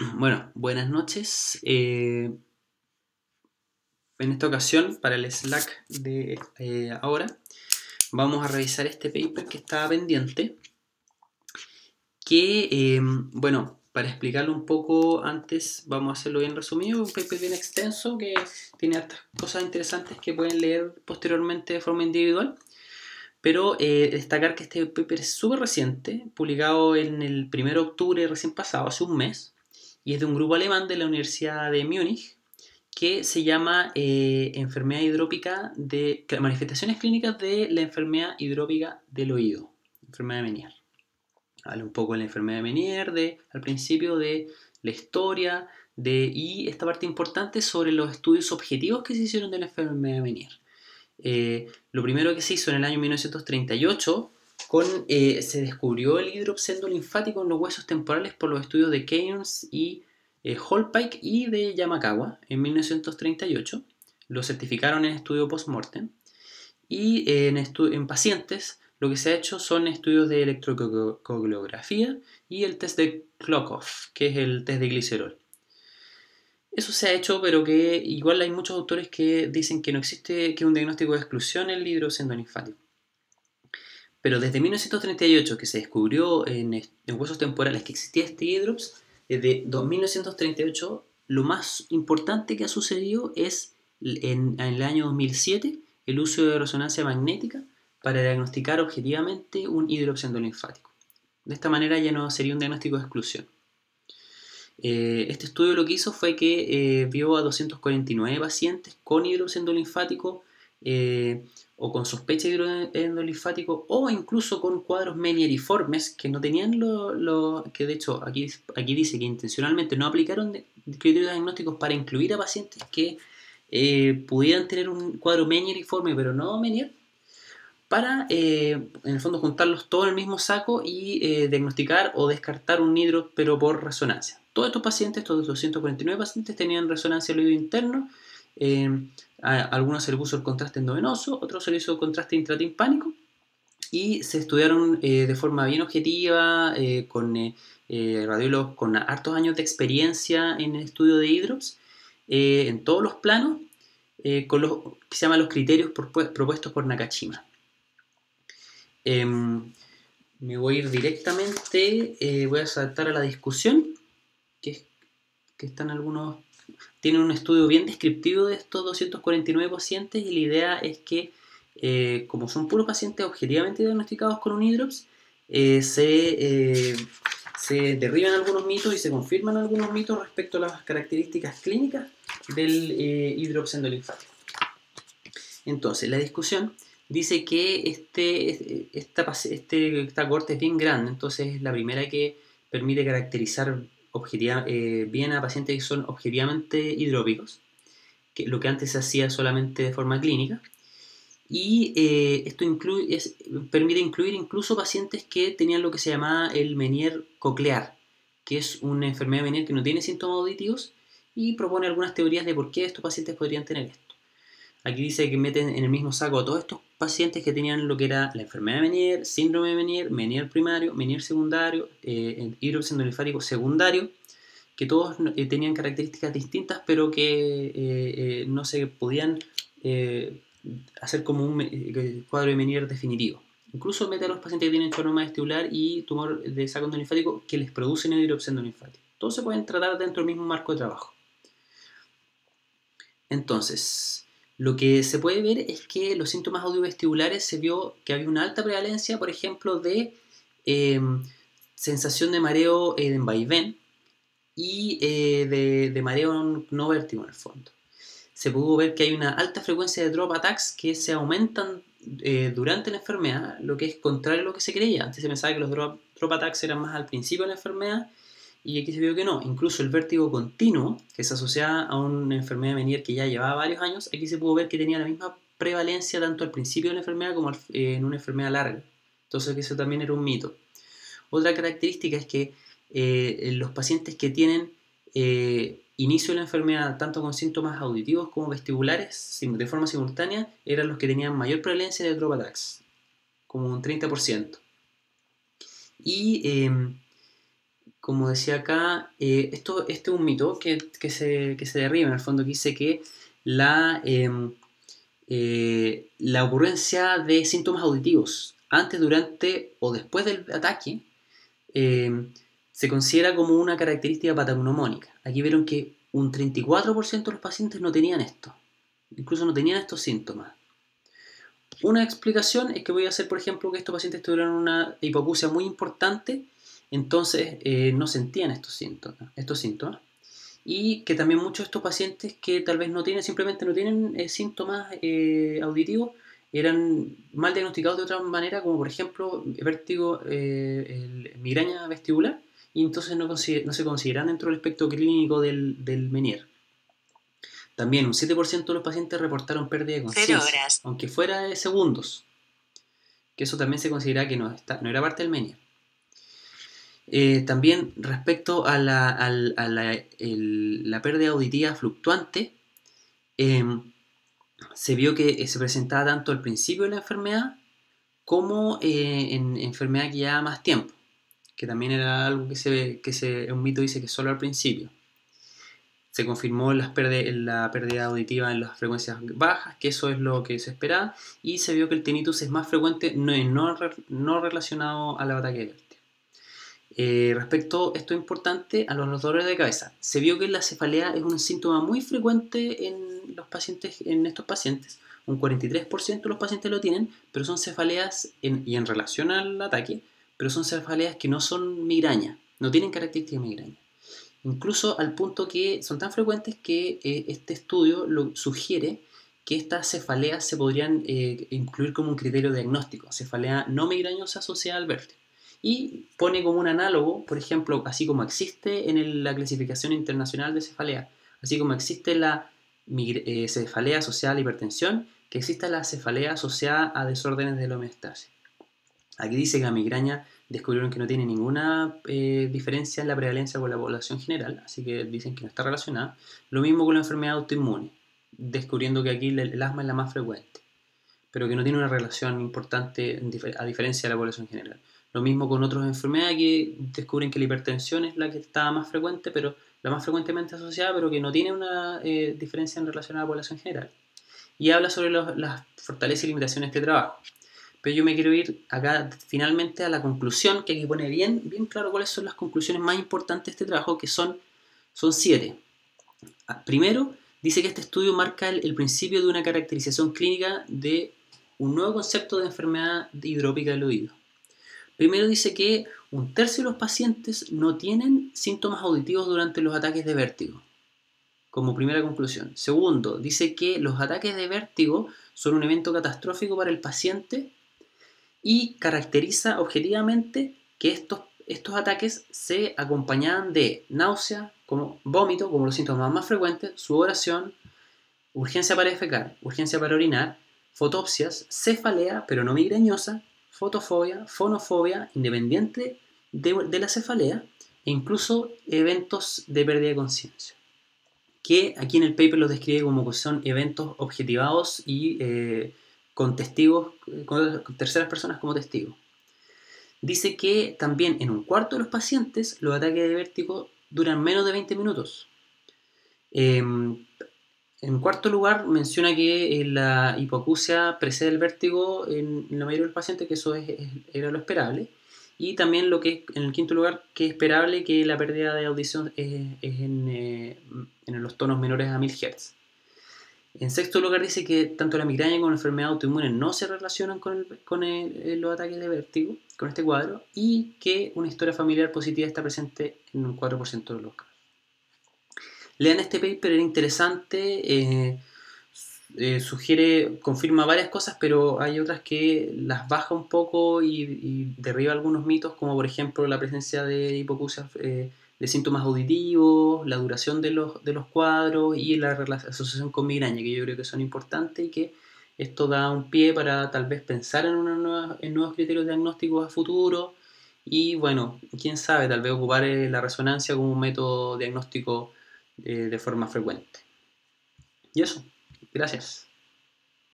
Bueno, buenas noches. En esta ocasión, para el Slack de ahora, vamos a revisar este paper que estaba pendiente. Bueno, para explicarlo un poco antes, vamos a hacerlo bien resumido. Un paper bien extenso que tiene hartas cosas interesantes que pueden leer posteriormente de forma individual. Pero destacar que este paper es súper reciente, publicado en el 1 de octubre recién pasado, hace un mes, y es de un grupo alemán de la Universidad de Múnich, que se llama enfermedad hidrópica de manifestaciones clínicas de la enfermedad hidrópica del oído, enfermedad de Meniere. Habla un poco de la enfermedad de Meniere, al principio de la historia, y esta parte importante sobre los estudios objetivos que se hicieron de la enfermedad de Meniere. Lo primero que se hizo en el año 1938 se descubrió el hidropsendo linfático en los huesos temporales por los estudios de Kearns y Holpike y de Yamakawa en 1938. Lo certificaron en estudio post-mortem. Y en pacientes lo que se ha hecho son estudios de electrocoagulografía y el test de Klokov, que es el test de glicerol. Eso se ha hecho, pero que igual hay muchos autores que dicen que no existe, que es un diagnóstico de exclusión el hidrocendo linfático. Pero desde 1938, que se descubrió en huesos temporales que existía este hidrops, desde 1938 lo más importante que ha sucedido es en el año 2007 el uso de resonancia magnética para diagnosticar objetivamente un hidropsendo linfático. De esta manera ya no sería un diagnóstico de exclusión. Este estudio lo que hizo fue que vio a 249 pacientes con hidrocendo linfático o con sospecha de hidrocendo linfático o incluso con cuadros menieriformes que no tenían que de hecho aquí dice que intencionalmente no aplicaron criterios diagnósticos para incluir a pacientes que pudieran tener un cuadro menieriforme pero no Meniere para, en el fondo, juntarlos todos en el mismo saco y diagnosticar o descartar un hidro, pero por resonancia. Todos estos pacientes, estos 249 pacientes, tenían resonancia al oído interno. A algunos se les puso el contraste endovenoso, otros se les hizo contraste intratimpánico y se estudiaron de forma bien objetiva, con radiólogos con hartos años de experiencia en el estudio de hidrops, en todos los planos, con los que se llaman los criterios propuestos por Nakashima. Me voy a ir directamente, voy a saltar a la discusión, que están algunos, tienen un estudio bien descriptivo de estos 249 pacientes y la idea es que, como son puros pacientes objetivamente diagnosticados con un hidrops, se derriban algunos mitos y se confirman algunos mitos respecto a las características clínicas del hidrops endolinfático. Entonces, la discusión dice que esta corte es bien grande, entonces es la primera que permite caracterizar bien a pacientes que son objetivamente hidrópicos, que lo que antes se hacía solamente de forma clínica, y esto permite incluir incluso pacientes que tenían lo que se llamaba el Meniere coclear, que es una enfermedad de Meniere que no tiene síntomas auditivos, y propone algunas teorías de por qué estos pacientes podrían tener esto. Aquí dice que meten en el mismo saco a todos estos pacientes que tenían lo que era la enfermedad de Meniere, síndrome de Meniere, Meniere primario, Meniere secundario, hidrocendo linfático secundario, que todos tenían características distintas, pero que no se podían hacer como un cuadro de Meniere definitivo. Incluso mete a los pacientes que tienen choroma vestibular y tumor de saco endolinfático que les producen el hidrocendo linfático. Todos se pueden tratar dentro del mismo marco de trabajo. Entonces, lo que se puede ver es que los síntomas audiovestibulares se vio que había una alta prevalencia, por ejemplo, de eh, sensación de mareo en vaivén y de mareo no vértigo en el fondo. Se pudo ver que hay una alta frecuencia de drop attacks que se aumentan durante la enfermedad, lo que es contrario a lo que se creía. Antes se pensaba que los drop attacks eran más al principio de la enfermedad, y aquí se vio que no. Incluso el vértigo continuo, que se asociaba a una enfermedad de Meniere que ya llevaba varios años, aquí se pudo ver que tenía la misma prevalencia tanto al principio de la enfermedad como en una enfermedad larga. Entonces eso también era un mito. Otra característica es que los pacientes que tienen inicio de la enfermedad tanto con síntomas auditivos como vestibulares de forma simultánea eran los que tenían mayor prevalencia de drop attacks, como un 30%. Y como decía acá, este es un mito que se derriba en el fondo, que dice que la ocurrencia de síntomas auditivos antes, durante o después del ataque se considera como una característica patognomónica. Aquí vieron que un 34% de los pacientes no tenían esto, incluso no tenían estos síntomas. Una explicación es que voy a hacer, por ejemplo, que estos pacientes tuvieron una hipoacusia muy importante, entonces no sentían estos síntomas. Y que también muchos de estos pacientes que tal vez simplemente no tienen síntomas auditivos, eran mal diagnosticados de otra manera, como por ejemplo vértigo, migraña vestibular, y entonces no se consideran dentro del espectro clínico del Meniere. También un 7% de los pacientes reportaron pérdida de conciencia, aunque fuera de segundos, que eso también se considera que no era parte del Meniere. También respecto a la pérdida auditiva fluctuante, se vio que se presentaba tanto al principio de la enfermedad como en enfermedad que llevaba más tiempo, que también era algo un mito dice que solo al principio. Se confirmó la pérdida auditiva en las frecuencias bajas, que eso es lo que se esperaba, y se vio que el tinnitus es más frecuente no relacionado al ataque de vértigo. Respecto, esto es importante, a los dolores de cabeza. Se vio que la cefalea es un síntoma muy frecuente en estos pacientes. Un 43% de los pacientes lo tienen, pero son cefaleas en relación al ataque, pero son cefaleas que no son migraña, no tienen características de migraña. Incluso al punto que son tan frecuentes que este estudio sugiere que estas cefaleas se podrían incluir como un criterio diagnóstico, cefalea no migrañosa asociada al vértigo. Y pone como un análogo, por ejemplo, así como existe en la clasificación internacional de cefalea, así como existe la cefalea asociada a la hipertensión, que exista la cefalea asociada a desórdenes de la homeostasis. Aquí dice que la migraña descubrieron que no tiene ninguna diferencia en la prevalencia con la población general, así que dicen que no está relacionada. Lo mismo con la enfermedad autoinmune, descubriendo que aquí el asma es la más frecuente, pero que no tiene una relación importante a diferencia de la población general. Lo mismo con otras enfermedades que descubren que la hipertensión es la que está más frecuente, pero la más frecuentemente asociada, pero que no tiene una diferencia en relación a la población general. Y habla sobre las fortalezas y limitaciones de este trabajo. Pero yo me quiero ir acá finalmente a la conclusión, que aquí pone bien claro cuáles son las conclusiones más importantes de este trabajo, que son 7. Primero, dice que este estudio marca el principio de una caracterización clínica de un nuevo concepto de enfermedad hidrópica del oído. Primero dice que un tercio de los pacientes no tienen síntomas auditivos durante los ataques de vértigo, como primera conclusión. Segundo, dice que los ataques de vértigo son un evento catastrófico para el paciente y caracteriza objetivamente que estos ataques se acompañaban de náusea, como vómito, como los síntomas más frecuentes, sudoración, urgencia para defecar, urgencia para orinar, fotopsias, cefalea, pero no migrañosa, fotofobia, fonofobia, independiente de la cefalea, e incluso eventos de pérdida de conciencia, que aquí en el paper los describe como que son eventos objetivados y con testigos, con terceras personas como testigos. Dice que también en un cuarto de los pacientes los ataques de vértigo duran menos de 20 minutos. En cuarto lugar, menciona que la hipoacusia precede el vértigo en la mayoría de los pacientes, que eso era lo esperable. Y también en el quinto lugar, que es esperable que la pérdida de audición es en los tonos menores a 1000 Hz. En sexto lugar, dice que tanto la migraña como la enfermedad autoinmune no se relacionan con los ataques de vértigo, con este cuadro, y que una historia familiar positiva está presente en un 4% de los casos. Lean este paper, era interesante, confirma varias cosas, pero hay otras que las baja un poco y derriba algunos mitos, como por ejemplo la presencia de hipoacusia de síntomas auditivos, la duración de los cuadros y la asociación con migraña, que yo creo que son importantes y que esto da un pie para tal vez pensar en nuevos criterios diagnósticos a futuro y bueno, quién sabe, tal vez ocupar la resonancia como un método diagnóstico de forma frecuente. Y eso, gracias.